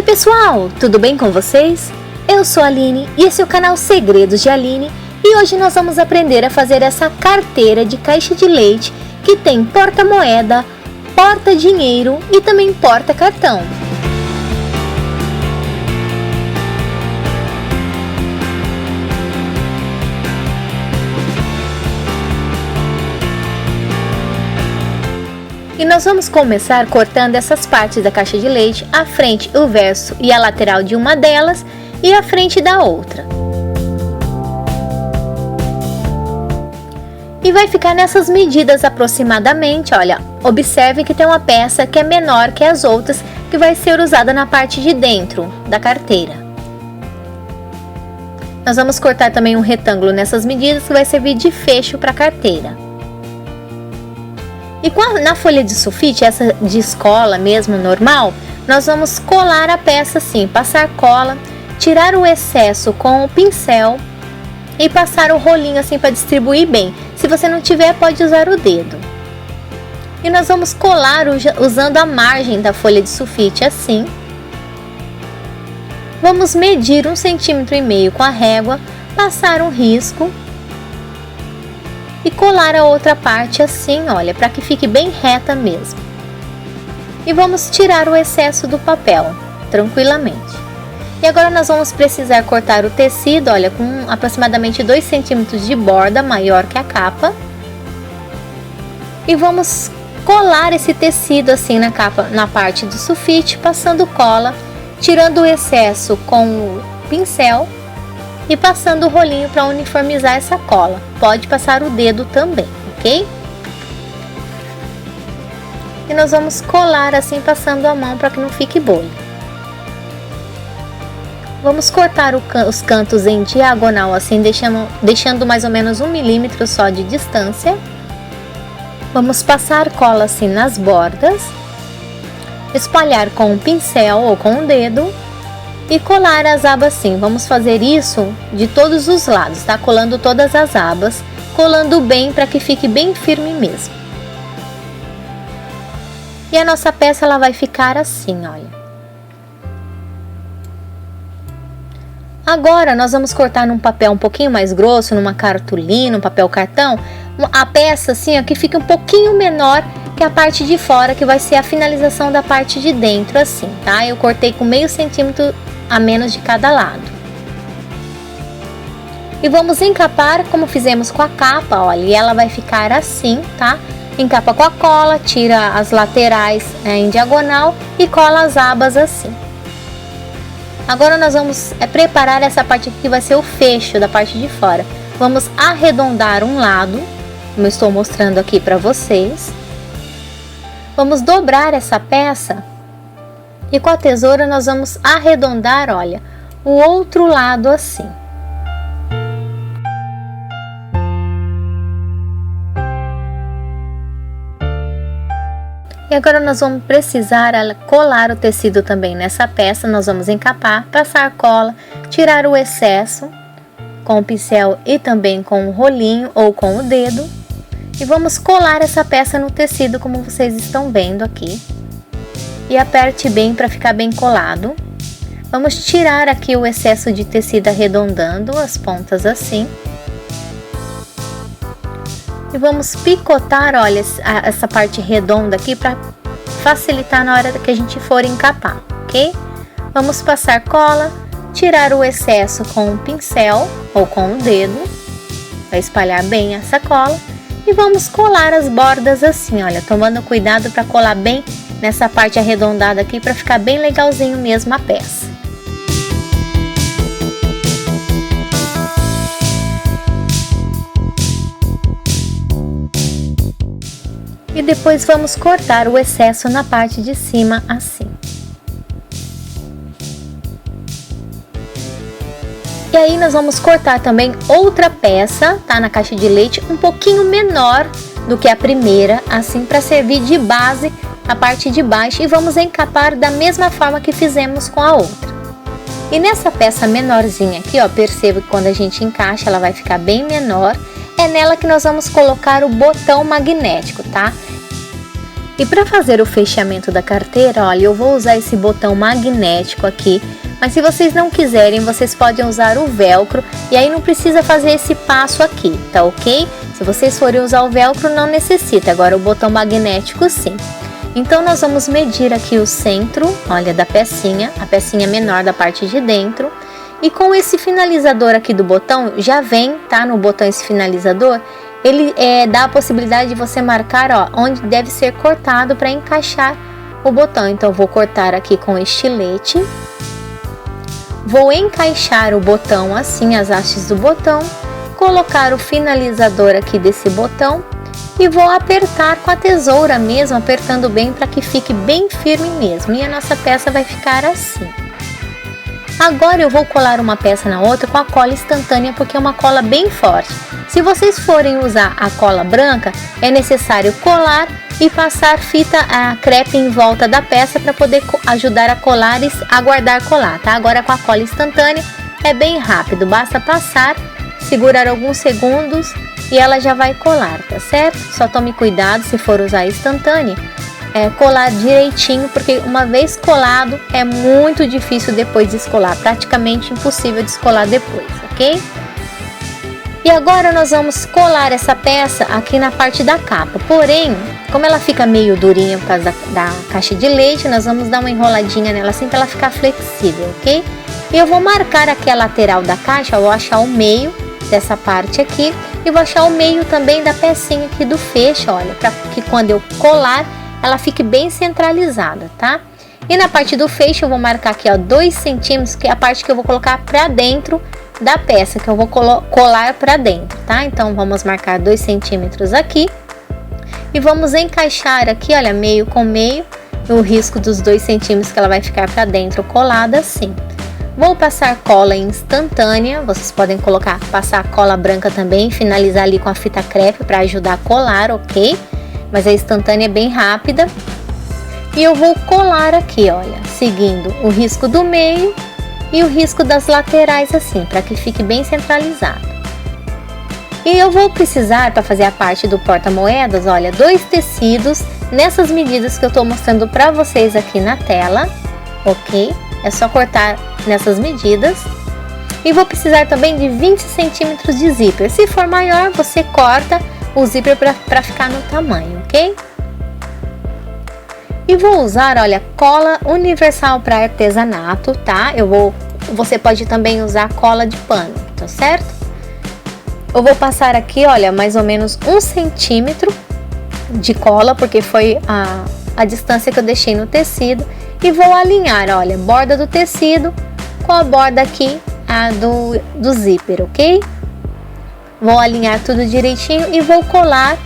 pessoal, tudo bem com vocês? Eu sou a Aline e esse é o canal Segredos de Aline e hoje nós vamos aprender a fazer essa carteira de caixa de leite que tem porta-moeda, porta-dinheiro e também porta-cartão. E nós vamos começar cortando essas partes da caixa de leite, a frente, o verso e a lateral de uma delas e a frente da outra. E vai ficar nessas medidas aproximadamente, olha, observe que tem uma peça que é menor que as outras, que vai ser usada na parte de dentro da carteira. Nós vamos cortar também um retângulo nessas medidas que vai servir de fecho para a carteira. E na folha de sulfite, essa de escola mesmo, normal, nós vamos colar a peça assim, passar cola, tirar o excesso com o pincel e passar o rolinho assim para distribuir bem. Se você não tiver, pode usar o dedo. E nós vamos colar usando a margem da folha de sulfite assim. Vamos medir 1,5 cm com a régua, passar um risco e colar a outra parte assim, olha, para que fique bem reta mesmo. E vamos tirar o excesso do papel, tranquilamente. E agora nós vamos precisar cortar o tecido, olha, com aproximadamente 2 centímetros de borda, maior que a capa. E vamos colar esse tecido assim na capa, na parte do sulfite, passando cola, tirando o excesso com o pincel e passando o rolinho para uniformizar essa cola. Pode passar o dedo também, ok? E nós vamos colar assim, passando a mão para que não fique bolha. Vamos cortar os cantos em diagonal assim, deixando mais ou menos 1 milímetro só de distância. Vamos passar cola assim nas bordas, espalhar com o pincel ou com o dedo e colar as abas assim. Vamos fazer isso de todos os lados, tá? Colando todas as abas, colando bem para que fique bem firme mesmo. E a nossa peça ela vai ficar assim, olha. Agora nós vamos cortar num papel um pouquinho mais grosso, numa cartolina, um papel cartão, a peça assim, ó, que fica um pouquinho menor que a parte de fora, que vai ser a finalização da parte de dentro assim, tá? Eu cortei com 0,5 centímetro a menos de cada lado. E vamos encapar como fizemos com a capa, olha, e ela vai ficar assim, tá? Encapa com a cola, tira as laterais em diagonal e cola as abas assim. Agora nós vamos preparar essa parte aqui que vai ser o fecho da parte de fora. Vamos arredondar um lado, como eu estou mostrando aqui para vocês. Vamos dobrar essa peça e com a tesoura nós vamos arredondar, olha, o outro lado assim. E agora nós vamos precisar colar o tecido também nessa peça. Nós vamos encapar, passar cola, tirar o excesso com o pincel e também com o rolinho ou com o dedo. E vamos colar essa peça no tecido como vocês estão vendo aqui. E aperte bem para ficar bem colado. Vamos tirar aqui o excesso de tecido arredondando as pontas assim. E vamos picotar, olha, essa parte redonda aqui para facilitar na hora que a gente for encapar, ok? Vamos passar cola, tirar o excesso com o pincel ou com o dedo, para espalhar bem essa cola. E vamos colar as bordas assim, olha, tomando cuidado para colar bem nessa parte arredondada aqui, para ficar bem legalzinho mesmo a peça. E depois vamos cortar o excesso na parte de cima assim. E aí nós vamos cortar também outra peça, tá? Na caixa de leite, um pouquinho menor do que a primeira, assim, para servir de base a parte de baixo, e vamos encapar da mesma forma que fizemos com a outra. E nessa peça menorzinha aqui, ó, perceba que quando a gente encaixa ela vai ficar bem menor. É nela que nós vamos colocar o botão magnético, tá? E para fazer o fechamento da carteira, olha, eu vou usar esse botão magnético aqui, mas se vocês não quiserem, vocês podem usar o velcro e aí não precisa fazer esse passo aqui, tá ok? Se vocês forem usar o velcro, não necessita, agora o botão magnético sim. Então nós vamos medir aqui o centro, olha, da pecinha, a pecinha menor da parte de dentro. E com esse finalizador aqui do botão, já vem, tá, no botão esse finalizador, ele dá a possibilidade de você marcar, ó, onde deve ser cortado para encaixar o botão. Então, eu vou cortar aqui com estilete, vou encaixar o botão assim, as hastes do botão, colocar o finalizador aqui desse botão e vou apertar com a tesoura mesmo, apertando bem para que fique bem firme mesmo. E a nossa peça vai ficar assim. Agora eu vou colar uma peça na outra com a cola instantânea, porque é uma cola bem forte. Se vocês forem usar a cola branca, é necessário colar e passar fita crepe em volta da peça para poder ajudar a colar e aguardar colar, tá? Agora com a cola instantânea é bem rápido, basta passar, segurar alguns segundos e ela já vai colar, tá certo? Só tome cuidado se for usar instantânea, colar direitinho, porque uma vez colado é muito difícil depois descolar, praticamente impossível descolar depois, ok? E agora nós vamos colar essa peça aqui na parte da capa, porém, como ela fica meio durinha por causa da caixa de leite, nós vamos dar uma enroladinha nela assim para ela ficar flexível, ok? E eu vou marcar aqui a lateral da caixa, eu vou achar o meio dessa parte aqui e vou achar o meio também da pecinha aqui do fecho, olha, para que quando eu colar ela fique bem centralizada, tá? E na parte do fecho eu vou marcar aqui, ó, 2 centímetros, que é a parte que eu vou colocar pra dentro da peça, que eu vou colar pra dentro, tá? Então vamos marcar 2 centímetros aqui e vamos encaixar aqui, olha, meio com meio, no risco dos 2 centímetros que ela vai ficar pra dentro colada assim. Vou passar cola instantânea, vocês podem passar cola branca também, finalizar ali com a fita crepe para ajudar a colar, ok? Mas a instantânea é bem rápida. E eu vou colar aqui, olha, seguindo o risco do meio e o risco das laterais assim, para que fique bem centralizado. E eu vou precisar, para fazer a parte do porta-moedas, olha, 2 tecidos nessas medidas que eu estou mostrando para vocês aqui na tela, ok? É só cortar nessas medidas. E vou precisar também de 20 centímetros de zíper. Se for maior, você corta o zíper para ficar no tamanho, ok? E vou usar, olha, cola universal para artesanato, tá? Você pode também usar cola de pano, tá certo? Eu vou passar aqui, olha, mais ou menos 1 centímetro de cola, porque foi a distância que eu deixei no tecido. E vou alinhar, olha, borda do tecido com a borda aqui do zíper, ok? Vou alinhar tudo direitinho e vou colar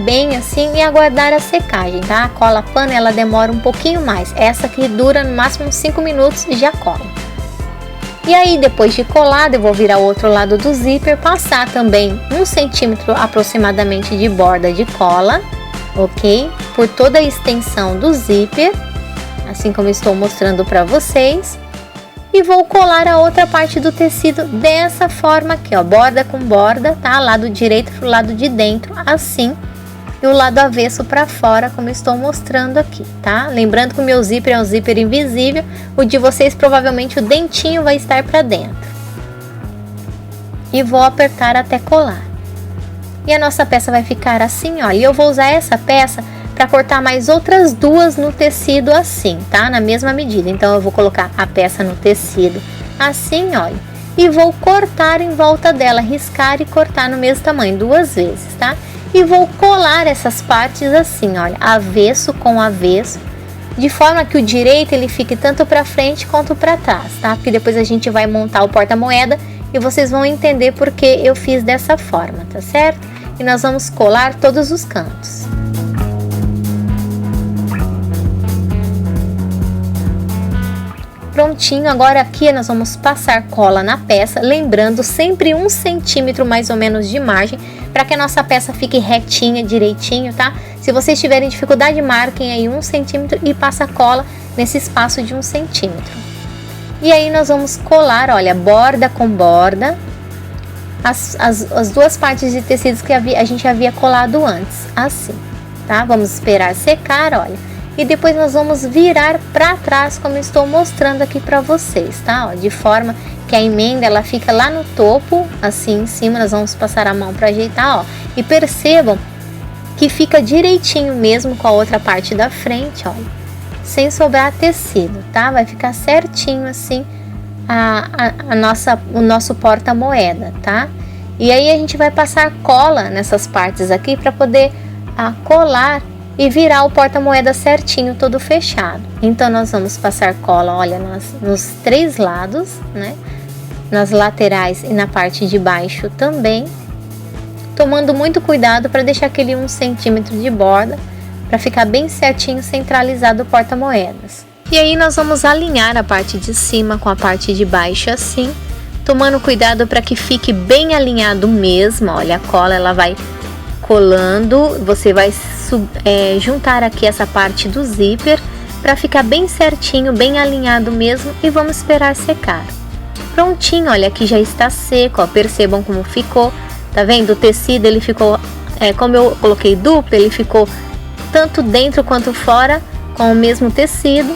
bem assim e aguardar a secagem, tá? A cola pano ela demora um pouquinho mais, essa aqui dura no máximo 5 minutos e já cola. E aí depois de colado eu vou virar o outro lado do zíper, passar também 1 centímetro aproximadamente de borda de cola, ok? Por toda a extensão do zíper, assim como estou mostrando para vocês. E vou colar a outra parte do tecido dessa forma aqui, ó, borda com borda, tá? Lado direito pro lado de dentro, assim. E o lado avesso para fora, como estou mostrando aqui, tá? Lembrando que o meu zíper é um zíper invisível, o de vocês provavelmente o dentinho vai estar para dentro. E vou apertar até colar. E a nossa peça vai ficar assim, ó. E eu vou usar essa peça para cortar mais outras 2 no tecido assim, tá? Na mesma medida. Então eu vou colocar a peça no tecido assim, olha, e vou cortar em volta dela, riscar e cortar no mesmo tamanho 2 vezes, tá? E vou colar essas partes assim, olha, avesso com avesso, de forma que o direito ele fique tanto para frente quanto para trás, tá? Porque depois a gente vai montar o porta-moeda e vocês vão entender porque eu fiz dessa forma, tá certo? E nós vamos colar todos os cantos. Prontinho, agora aqui nós vamos passar cola na peça, lembrando sempre 1 centímetro mais ou menos de margem, para que a nossa peça fique retinha, direitinho, tá? Se vocês tiverem dificuldade, marquem aí 1 centímetro e passa cola nesse espaço de 1 centímetro. E aí nós vamos colar, olha, borda com borda, as 2 partes de tecidos que a gente havia colado antes, assim, tá? Vamos esperar secar, olha. E depois nós vamos virar para trás, como eu estou mostrando aqui para vocês, tá? Ó, de forma que a emenda ela fica lá no topo, assim em cima. Nós vamos passar a mão para ajeitar, ó. E percebam que fica direitinho mesmo com a outra parte da frente, olha, sem sobrar tecido, tá? Vai ficar certinho assim o nosso porta-moeda, tá? E aí a gente vai passar cola nessas partes aqui para poder colar e virar o porta-moeda certinho, todo fechado. Então nós vamos passar cola, olha, nos 3 lados, né? Nas laterais e na parte de baixo também, tomando muito cuidado para deixar aquele 1 centímetro de borda, para ficar bem certinho centralizado o porta-moedas. E aí nós vamos alinhar a parte de cima com a parte de baixo assim, tomando cuidado para que fique bem alinhado mesmo. Olha, a cola ela vai colando, você vai juntar aqui essa parte do zíper para ficar bem certinho, bem alinhado mesmo, e vamos esperar secar. Prontinho, olha, aqui já está seco, ó, percebam como ficou, tá vendo? O tecido ele ficou, como eu coloquei duplo, ele ficou tanto dentro quanto fora com o mesmo tecido.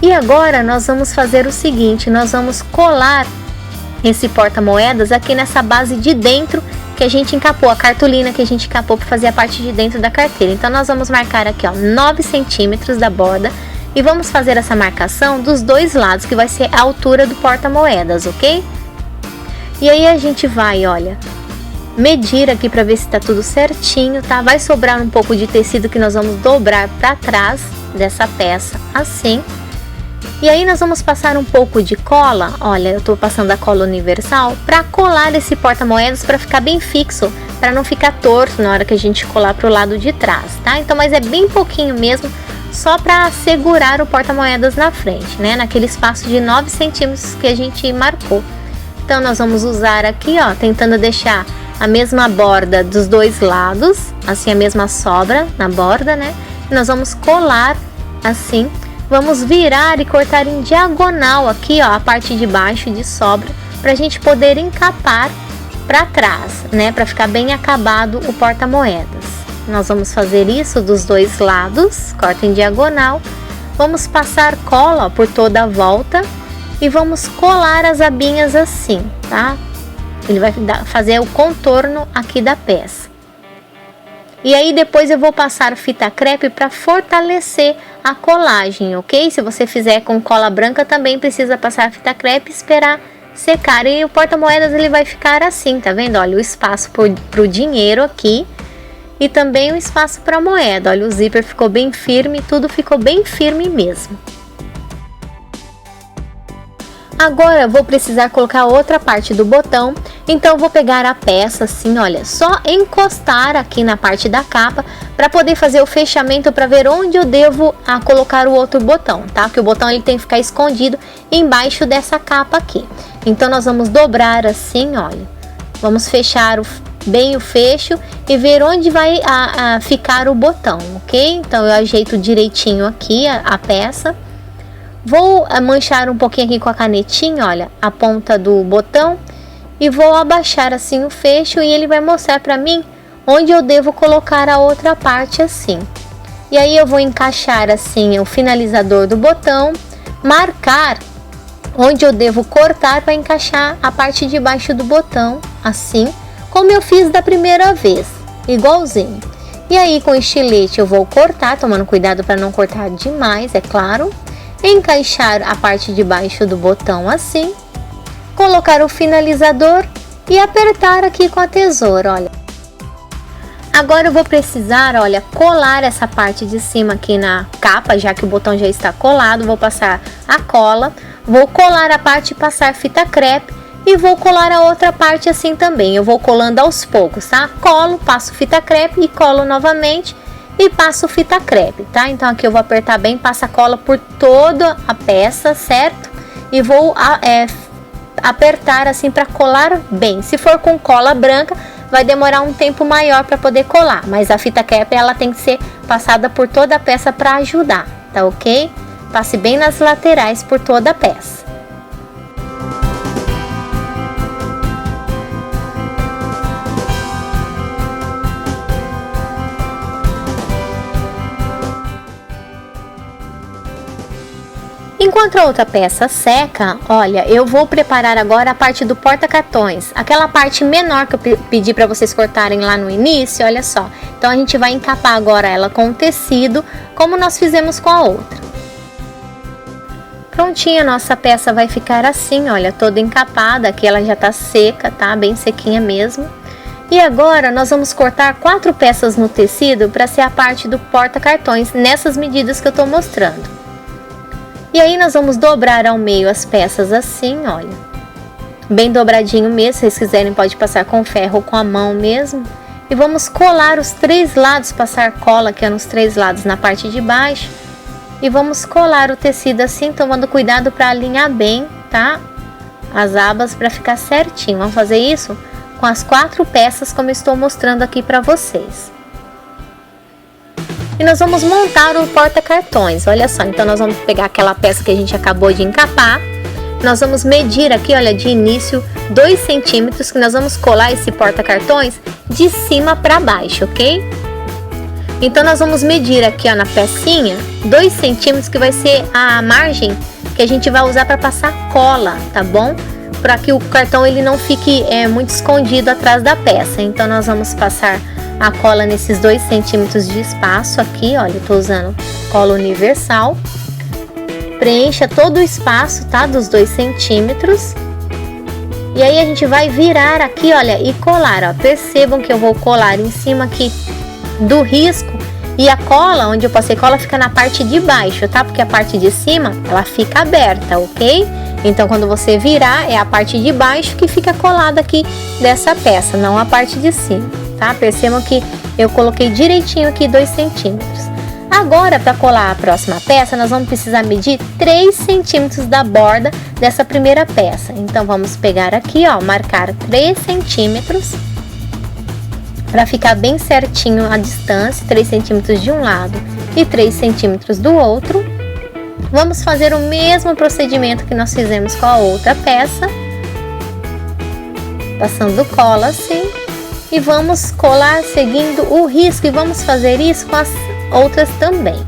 E agora nós vamos fazer o seguinte, nós vamos colar esse porta-moedas aqui nessa base de dentro que a gente encapou, a cartolina que a gente encapou para fazer a parte de dentro da carteira. Então nós vamos marcar aqui, ó, 9 centímetros da borda e vamos fazer essa marcação dos 2 lados, que vai ser a altura do porta-moedas, ok? E aí a gente vai, olha, medir aqui para ver se tá tudo certinho, tá? Vai sobrar um pouco de tecido que nós vamos dobrar para trás dessa peça, assim. E aí nós vamos passar um pouco de cola, olha, eu tô passando a cola universal para colar esse porta-moedas para ficar bem fixo, para não ficar torto na hora que a gente colar pro lado de trás, tá? Então, mas é bem pouquinho mesmo, só para segurar o porta-moedas na frente, né? Naquele espaço de 9 centímetros que a gente marcou. Então nós vamos usar aqui, ó, tentando deixar a mesma borda dos 2 lados, assim a mesma sobra na borda, né? E nós vamos colar assim. Vamos virar e cortar em diagonal aqui, ó, a parte de baixo de sobra, para a gente poder encapar para trás, né, para ficar bem acabado o porta-moedas. Nós vamos fazer isso dos 2 lados, corta em diagonal. Vamos passar cola, ó, por toda a volta e vamos colar as abinhas assim, tá? Ele vai fazer o contorno aqui da peça. E aí depois eu vou passar fita crepe para fortalecer a colagem, ok? Se você fizer com cola branca também precisa passar fita crepe e esperar secar. E o porta-moedas ele vai ficar assim, tá vendo? Olha o espaço pro dinheiro aqui e também o espaço para moeda. Olha, o zíper ficou bem firme, tudo ficou bem firme mesmo. Agora eu vou precisar colocar outra parte do botão, então eu vou pegar a peça assim, olha, só encostar aqui na parte da capa para poder fazer o fechamento, para ver onde eu devo colocar o outro botão, tá? Porque o botão ele tem que ficar escondido embaixo dessa capa aqui. Então nós vamos dobrar assim, olha, vamos fechar bem o fecho e ver onde vai ficar o botão, ok? Então eu ajeito direitinho aqui a peça. Vou manchar um pouquinho aqui com a canetinha, olha, a ponta do botão, e vou abaixar assim o fecho e ele vai mostrar para mim onde eu devo colocar a outra parte assim. E aí eu vou encaixar assim o finalizador do botão, marcar onde eu devo cortar para encaixar a parte de baixo do botão, assim, como eu fiz da primeira vez, igualzinho. E aí com estilete eu vou cortar, tomando cuidado para não cortar demais, é claro. Encaixar a parte de baixo do botão assim, colocar o finalizador e apertar aqui com a tesoura, olha. Agora eu vou precisar, olha, colar essa parte de cima aqui na capa, já que o botão já está colado. Vou passar a cola, vou colar a parte e passar fita crepe e vou colar a outra parte assim também. Eu vou colando aos poucos, tá? Colo, passo fita crepe e colo novamente. E passo fita crepe, tá? Então aqui eu vou apertar bem, passa a cola por toda a peça, certo? E vou apertar assim para colar bem. Se for com cola branca, vai demorar um tempo maior para poder colar. Mas a fita crepe, ela tem que ser passada por toda a peça para ajudar, tá ok? Passe bem nas laterais por toda a peça. Enquanto a outra peça seca, olha, eu vou preparar agora a parte do porta-cartões. Aquela parte menor que eu pedi para vocês cortarem lá no início, olha só. Então a gente vai encapar agora ela com o tecido, como nós fizemos com a outra. Prontinha, nossa peça vai ficar assim, olha, toda encapada. Aqui ela já tá seca, tá? Bem sequinha mesmo. E agora nós vamos cortar 4 peças no tecido para ser a parte do porta-cartões, nessas medidas que eu tô mostrando. E aí nós vamos dobrar ao meio as peças assim, olha. Bem dobradinho mesmo, se vocês quiserem pode passar com ferro ou com a mão mesmo. E vamos colar os 3 lados, passar cola aqui nos 3 lados na parte de baixo. E vamos colar o tecido assim, tomando cuidado para alinhar bem, tá? As abas para ficar certinho. Vamos fazer isso com as 4 peças como eu estou mostrando aqui para vocês. E nós vamos montar o porta-cartões, olha só. Então nós vamos pegar aquela peça que a gente acabou de encapar. Nós vamos medir aqui, olha, de início 2 centímetros, que nós vamos colar esse porta-cartões de cima para baixo, ok? Então nós vamos medir aqui, ó, na pecinha 2 centímetros, que vai ser a margem que a gente vai usar para passar cola, tá bom? Para que o cartão ele não fique muito escondido atrás da peça. Então nós vamos passar a cola nesses 2 centímetros de espaço aqui, olha, eu tô usando cola universal. Preencha todo o espaço, tá, dos 2 centímetros. E aí a gente vai virar aqui, olha, e colar, ó. Percebam que eu vou colar em cima aqui do risco, e a cola, onde eu passei cola, fica na parte de baixo, tá? Porque a parte de cima, ela fica aberta, ok? Então quando você virar, é a parte de baixo que fica colada aqui dessa peça, não a parte de cima, tá? Percebam que eu coloquei direitinho aqui 2 centímetros. Agora, para colar a próxima peça, nós vamos precisar medir 3 centímetros da borda dessa primeira peça. Então vamos pegar aqui, ó, marcar 3 centímetros para ficar bem certinho a distância, 3 centímetros de um lado e 3 centímetros do outro. Vamos fazer o mesmo procedimento que nós fizemos com a outra peça, passando cola assim, e vamos colar seguindo o risco, e vamos fazer isso com as outras também.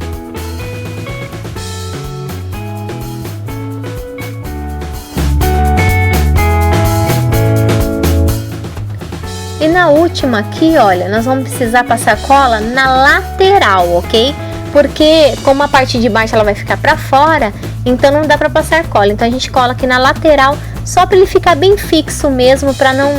E na última aqui, olha, nós vamos precisar passar cola na lateral, ok? Porque como a parte de baixo ela vai ficar para fora, então não dá para passar cola. Então a gente cola aqui na lateral, só para ele ficar bem fixo mesmo, para não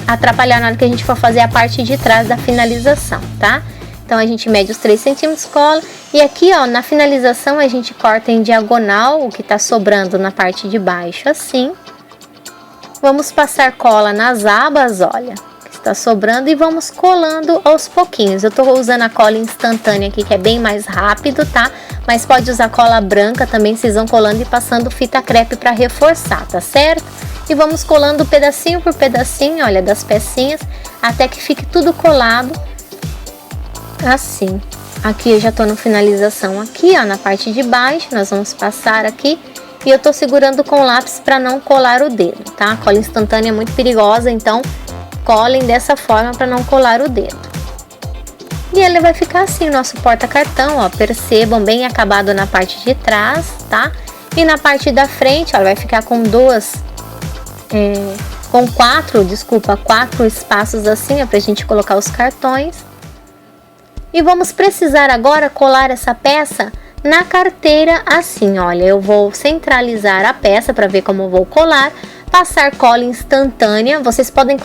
atrapalhar na hora que a gente for fazer a parte de trás da finalização, tá? Então a gente mede os 3 centímetros, cola, e aqui, ó, na finalização a gente corta em diagonal o que tá sobrando na parte de baixo, assim. Vamos passar cola nas abas, olha, que está sobrando, e vamos colando aos pouquinhos. Eu tô usando a cola instantânea aqui, que é bem mais rápido, tá? Mas pode usar cola branca também, vocês vão colando e passando fita crepe para reforçar, tá certo? E vamos colando pedacinho por pedacinho, olha, das pecinhas, até que fique tudo colado. Assim, aqui eu já tô no finalização aqui, ó, na parte de baixo, nós vamos passar aqui, e eu tô segurando com o lápis para não colar o dedo, tá? A cola instantânea é muito perigosa, então colhem dessa forma para não colar o dedo. E ele vai ficar assim, nosso porta-cartão, ó, percebam, bem acabado na parte de trás, tá? E na parte da frente, ó, vai ficar com quatro espaços assim, ó, pra gente colocar os cartões. E vamos precisar agora colar essa peça na carteira assim, olha, eu vou centralizar a peça para ver como eu vou colar, passar cola instantânea, vocês podem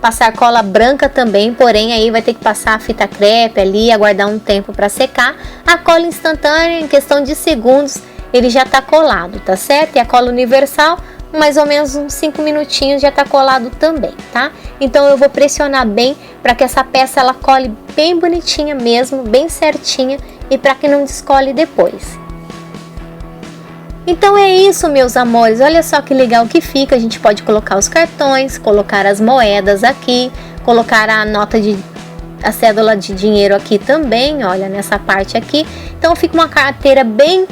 passar cola branca também, porém aí vai ter que passar a fita crepe ali, aguardar um tempo para secar. A cola instantânea, em questão de segundos, ele já tá colado, tá certo? E a cola universal, mais ou menos uns 5 minutinhos já tá colado também, tá? Então eu vou pressionar bem para que essa peça ela cole bem bonitinha mesmo, bem certinha, e para que não descole depois. Então é isso, meus amores, olha só que legal que fica. A gente pode colocar os cartões, colocar as moedas aqui, colocar a cédula de dinheiro aqui também, olha, nessa parte aqui. Então fica uma carteira bem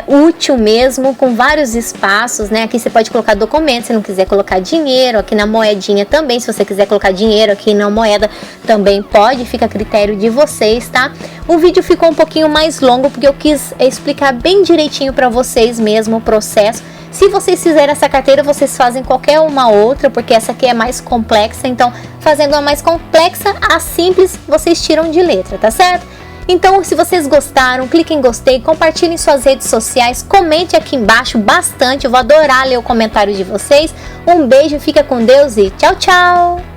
útil mesmo, com vários espaços, né? Aqui você pode colocar documentos, se não quiser colocar dinheiro, aqui na moedinha também, se você quiser colocar dinheiro aqui na moeda também pode, fica a critério de vocês, tá? O vídeo ficou um pouquinho mais longo porque eu quis explicar bem direitinho para vocês mesmo o processo. Se vocês fizerem essa carteira, vocês fazem qualquer uma outra, porque essa aqui é mais complexa, então fazendo a mais complexa, a simples, vocês tiram de letra, tá certo? Então, se vocês gostaram, clique em gostei, compartilhem em suas redes sociais, comente aqui embaixo bastante, eu vou adorar ler o comentário de vocês. Um beijo, fica com Deus e tchau, tchau!